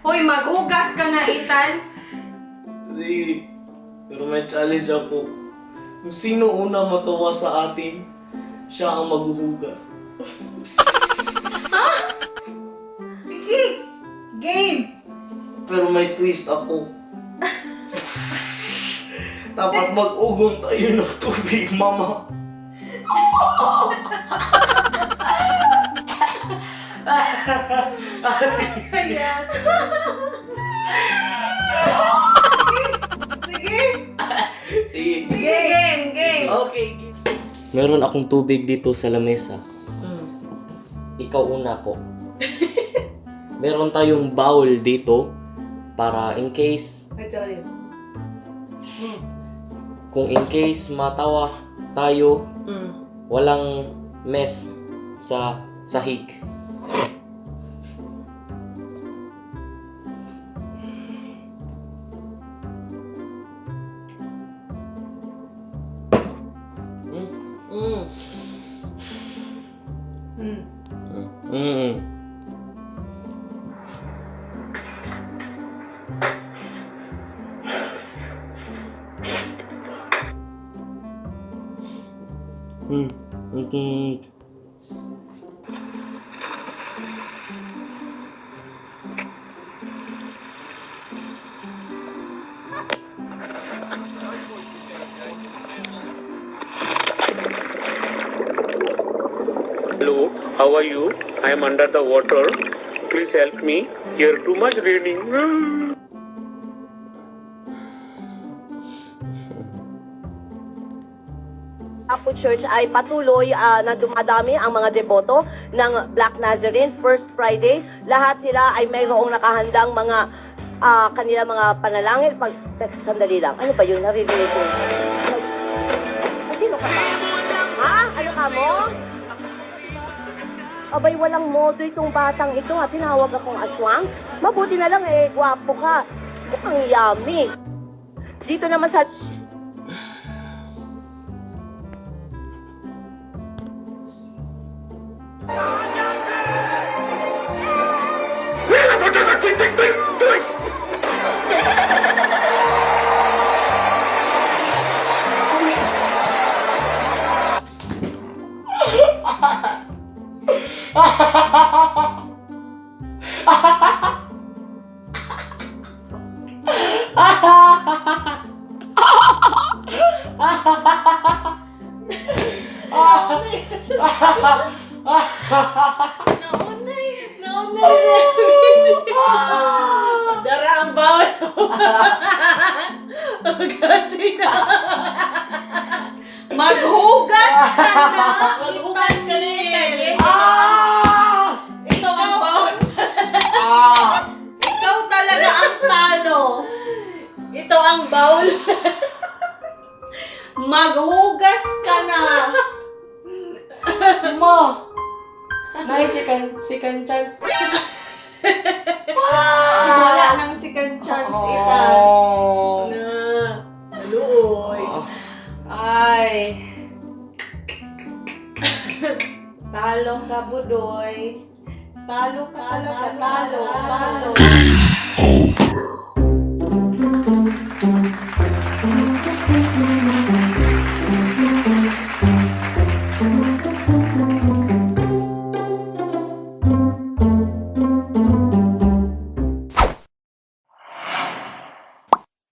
Hoy, maghugas ka na, Ethan. Sige. Pero may challenge ako. Kung sino una matawa sa atin, siya ang maghuhugas. Sige, game. Pero may twist ako. Dapat mag-ugong tayo ng tubig, mama. Yes. Sige. Sige. Sige, game. Okay. Meron akong tubig dito sa lamesa. Ikaw una po. Meron tayong bowl dito para in case kung in case matawa tayo, walang mess sa sahig. Hello, how are you? I am under the water. Please help me. Here too much raining. Apo Church ay patuloy na dumadami ang mga deboto ng Black Nazarene First Friday. Lahat sila ay mayroong nakahandang mga kanila mga panalangin. Sandali lang. Ano ba yun? Naririnig ko. Sino ka ba? Ha? Ano ka mo? Abay, walang modo itong batang ito. Tinawag akong aswang. Mabuti na lang gwapo ka. Mukhang yummy. Dito naman sa... Nauna Dara ang bawal. Kasi na. Maghugas ka na. Maghugas ka na, Ethan. Ito ang bawal. Ikaw talaga ang talo. Ito ang bawal. Maghugas ka na. Ma! Nay, second chance. Wala nang second chance, Ethan. Naluoy. Ay. Talo ka, Budoy. Talo ka talaga, talo.